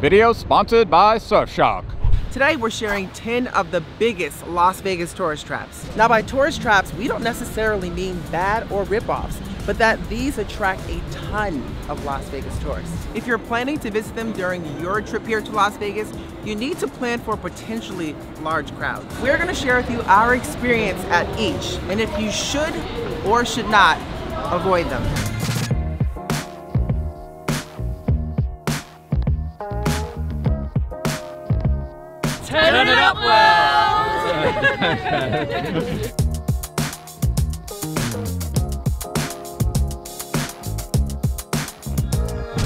Video sponsored by Surfshark. Today we're sharing 10 of the biggest Las Vegas tourist traps. Now by tourist traps, we don't necessarily mean bad or ripoffs, but that these attract a ton of Las Vegas tourists. If you're planning to visit them during your trip here to Las Vegas, you need to plan for potentially large crowds. We're gonna share with you our experience at each, and if you should or should not avoid them. Turn it up well!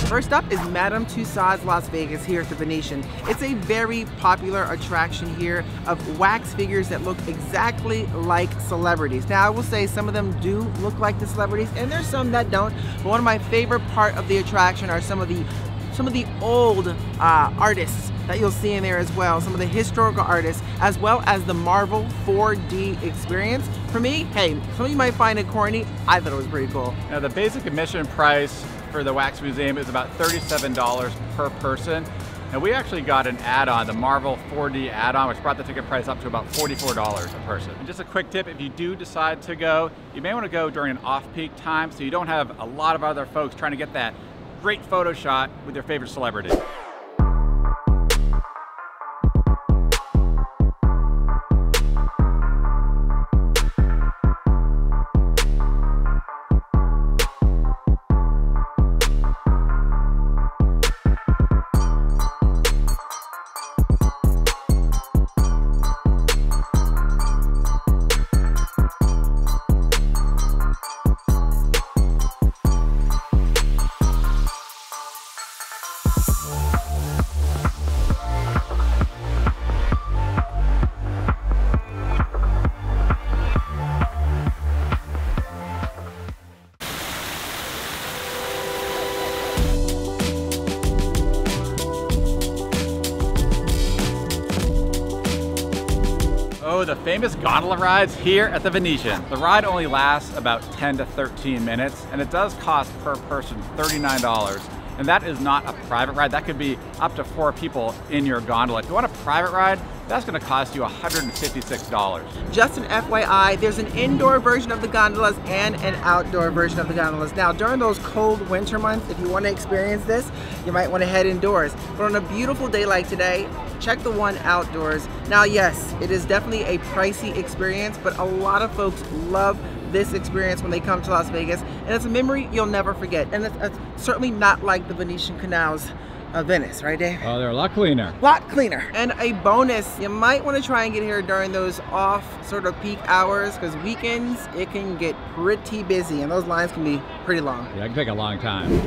First up is Madame Tussauds Las Vegas here at the Venetian. It's a very popular attraction here of wax figures that look exactly like celebrities. Now I will say some of them do look like the celebrities and there's some that don't, but one of my favorite part of the attraction are some of the old artists that you'll see in there as well, some of the historical artists, as well as the Marvel 4D experience. For me, hey, some of you might find it corny, I thought it was pretty cool. Now the basic admission price for the Wax Museum is about $37 per person. And we actually got an add-on, the Marvel 4D add-on, which brought the ticket price up to about $44 a person. And just a quick tip, if you do decide to go, you may want to go during an off-peak time so you don't have a lot of other folks trying to get that great photo shot with their favorite celebrity. Oh, the famous gondola rides here at the Venetian. The ride only lasts about 10 to 13 minutes, and it does cost per person $39. And that is not a private ride. That could be up to 4 people in your gondola. If you want a private ride, that's gonna cost you $156. Just an FYI, there's an indoor version of the gondolas and an outdoor version of the gondolas. Now, during those cold winter months, if you want to experience this, you might want to head indoors. But on a beautiful day like today, check the one outdoors. Now, yes, it is definitely a pricey experience, but a lot of folks love this experience when they come to Las Vegas, and it's a memory you'll never forget. And it's certainly not like the Venetian canals of Venice, right, Dave? Oh, they're a lot cleaner. Lot cleaner. And a bonus, you might want to try and get here during those off sort of peak hours, because weekends it can get pretty busy and those lines can be pretty long. Yeah, it can take a long time.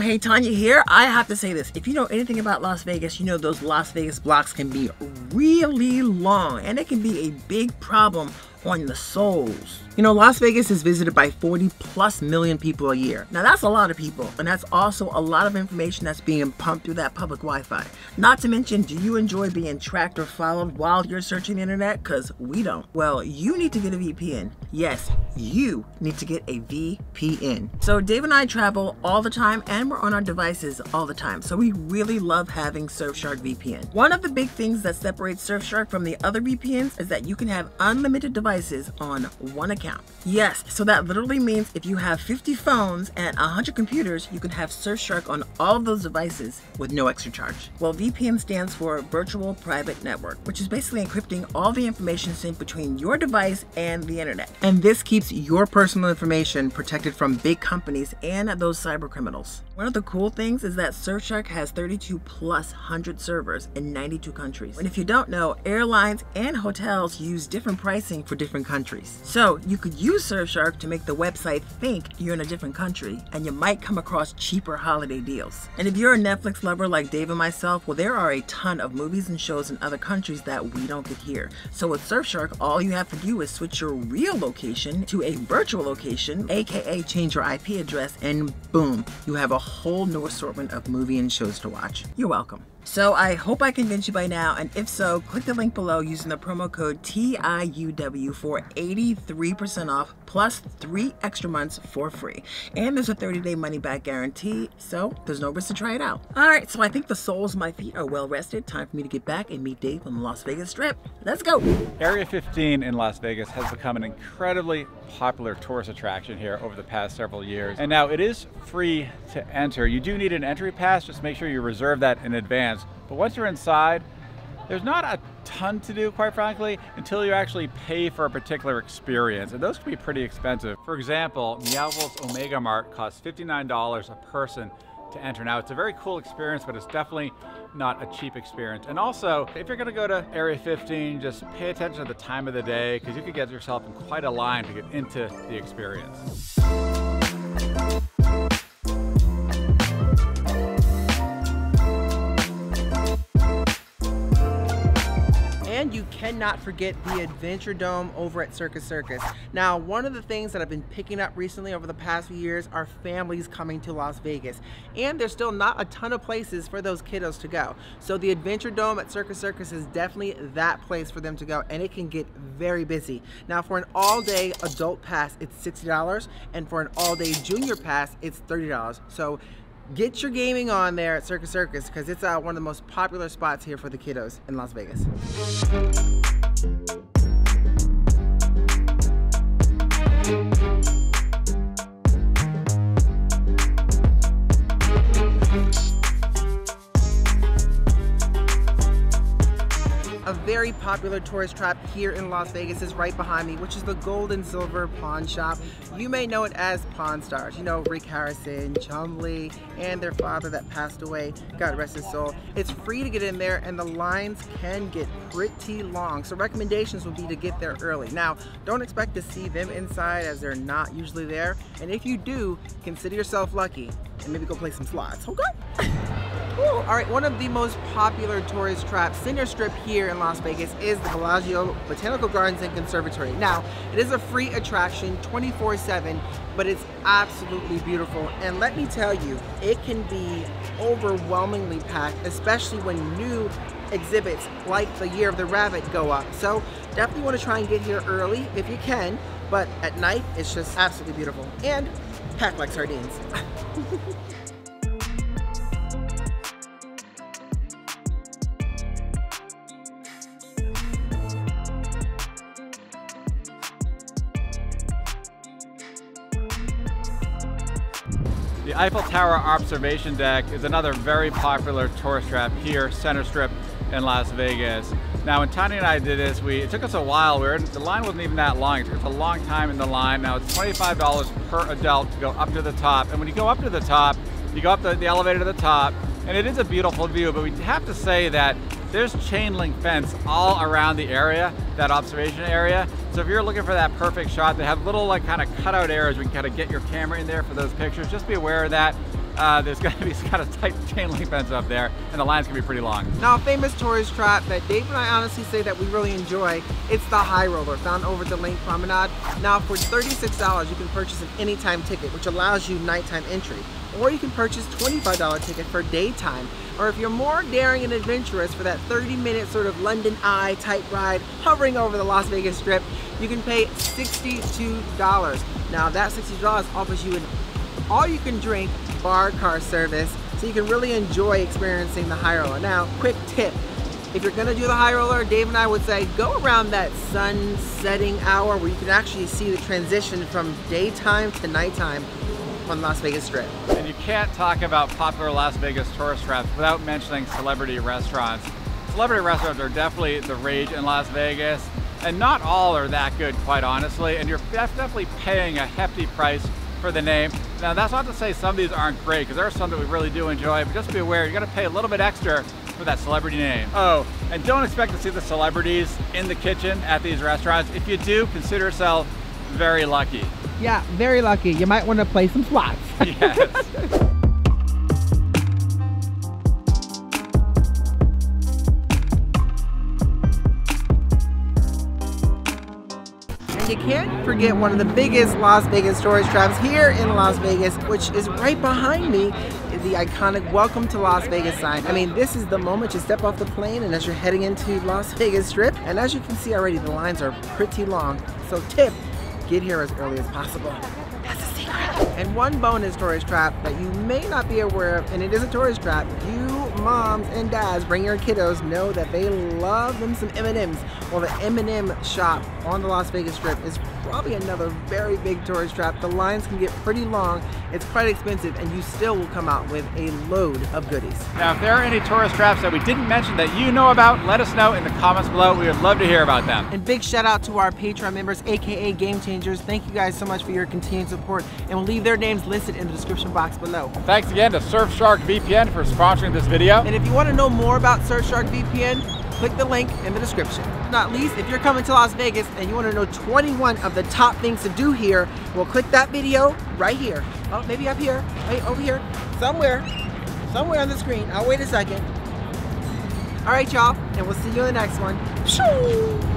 Hey, Tanya here. I have to say this. If you know anything about Las Vegas, you know those Las Vegas blocks can be really long and it can be a big problem on the souls. You know, Las Vegas is visited by 40+ million people a year. Now that's a lot of people, and that's also a lot of information that's being pumped through that public Wi-Fi. Not to mention, do you enjoy being tracked or followed while you're searching the internet? Because we don't. Well, you need to get a VPN. Yes, you need to get a VPN. So Dave and I travel all the time and we're on our devices all the time. So we really love having Surfshark VPN. One of the big things that separates Surfshark from the other VPNs is that you can have unlimited devices on one account. Yes, so that literally means if you have 50 phones and 100 computers, you can have Surfshark on all of those devices with no extra charge. Well, VPN stands for Virtual Private Network, which is basically encrypting all the information sent between your device and the internet. And this keeps your personal information protected from big companies and those cyber criminals. One of the cool things is that Surfshark has 32+ servers in 92 countries. And if you don't know, airlines and hotels use different pricing for different countries. So you could use Surfshark to make the website think you're in a different country, and you might come across cheaper holiday deals. And if you're a Netflix lover like Dave and myself, well, there are a ton of movies and shows in other countries that we don't get here. So with Surfshark, all you have to do is switch your real location to a virtual location, aka change your IP address, and boom, you have a whole new assortment of movie and shows to watch. You're welcome. So I hope I convinced you by now, and if so, click the link below using the promo code TIUW for 83% off plus 3 extra months for free. And there's a 30-day money-back guarantee, so there's no risk to try it out. All right, so I think the soles of my feet are well rested. Time for me to get back and meet Dave on the Las Vegas Strip. Let's go. Area 15 in Las Vegas has become an incredibly popular tourist attraction here over the past several years. And now it is free to enter. You do need an entry pass, just make sure you reserve that in advance. But once you're inside, there's not a ton to do, quite frankly, until you actually pay for a particular experience. And those can be pretty expensive. For example, Meow Wolf's Omega Mart costs $59 a person to enter. Now, it's a very cool experience, but it's definitely not a cheap experience. And also, if you're gonna go to Area 15, just pay attention to the time of the day, because you could get yourself in quite a line to get into the experience. And you cannot forget the Adventure Dome over at Circus Circus. Now, one of the things that I've been picking up recently over the past few years are families coming to Las Vegas. And there's still not a ton of places for those kiddos to go. So the Adventure Dome at Circus Circus is definitely that place for them to go, and it can get very busy. Now, for an all-day adult pass, it's $60, and for an all-day junior pass, it's $30. So get your gaming on there at Circus Circus, because it's one of the most popular spots here for the kiddos in Las Vegas. A very popular tourist trap here in Las Vegas is right behind me, which is the Gold and Silver Pawn Shop. You may know it as Pawn Stars. You know, Rick Harrison, Chumley, and their father that passed away, God rest his soul. It's free to get in there, and the lines can get pretty long. So recommendations would be to get there early. Now, don't expect to see them inside, as they're not usually there. And if you do, consider yourself lucky and maybe go play some slots, okay? All right, one of the most popular tourist traps, center strip here in Las Vegas, is the Bellagio Botanical Gardens and Conservatory. Now, it is a free attraction 24/7, but it's absolutely beautiful. And let me tell you, it can be overwhelmingly packed, especially when new exhibits like the Year of the Rabbit go up. So definitely want to try and get here early if you can, but at night, it's just absolutely beautiful. And packed like sardines. The Eiffel Tower observation deck is another very popular tourist trap here, center strip in Las Vegas. Now, when Tanya and I did this, it took us a while. The line wasn't even that long. It took us a long time in the line. Now, it's $25 per adult to go up to the top. And when you go up to the top, you go up the elevator to the top, and it is a beautiful view, but we have to say that there's chain link fence all around the area, that observation area. So if you're looking for that perfect shot, they have little like kind of cutout areas where you can kind of get your camera in there for those pictures. Just be aware of that. There's going to be some kind of tight chain link fence up there, and the lines can be pretty long. Now, a famous tourist trap that Dave and I honestly say that we really enjoy, it's the High Roller, found over at the Lake Promenade. Now, for $36, you can purchase an anytime ticket, which allows you nighttime entry. Or you can purchase a $25 ticket for daytime. Or if you're more daring and adventurous for that 30-minute sort of London Eye type ride hovering over the Las Vegas Strip, you can pay $62. Now, that $60 offers you an all-you-can-drink bar car service, so you can really enjoy experiencing the High Roller. Now, quick tip. If you're gonna do the High Roller, Dave and I would say go around that sun setting hour where you can actually see the transition from daytime to nighttime on Las Vegas Strip. And you can't talk about popular Las Vegas tourist traps without mentioning celebrity restaurants. Celebrity restaurants are definitely the rage in Las Vegas, and not all are that good, quite honestly, and you're definitely paying a hefty price for the name. Now, that's not to say some of these aren't great, because there are some that we really do enjoy, but just be aware, you're gonna pay a little bit extra for that celebrity name. Oh, and don't expect to see the celebrities in the kitchen at these restaurants. If you do, consider yourself very lucky. Yeah, very lucky. You might want to play some slots. Yes. And you can't forget one of the biggest Las Vegas tourist traps here in Las Vegas, which is right behind me. the iconic Welcome to Las Vegas sign. I mean, this is the moment you step off the plane and as you're heading into Las Vegas Strip. And as you can see already, the lines are pretty long. So tip, get here as early as possible. That's a secret. And one bonus tourist trap that you may not be aware of, and it is a tourist trap, you moms and dads bring your kiddos, know that they love them some M&Ms. Well, the M&M shop on the Las Vegas Strip is probably another very big tourist trap. The lines can get pretty long, it's quite expensive, and you still will come out with a load of goodies. Now, if there are any tourist traps that we didn't mention that you know about, let us know in the comments below. We would love to hear about them. And big shout out to our Patreon members, aka Game Changers. Thank you guys so much for your continued support, and we'll leave their names listed in the description box below. Thanks again to Surfshark VPN for sponsoring this video. And if you want to know more about Surfshark VPN, click the link in the description. Not least, if you're coming to Las Vegas and you want to know 21 of the top things to do here, well, click that video right here. Oh, maybe up here, wait, over here, somewhere on the screen. I'll wait a second. All right, y'all, and we'll see you in the next one. Shoo!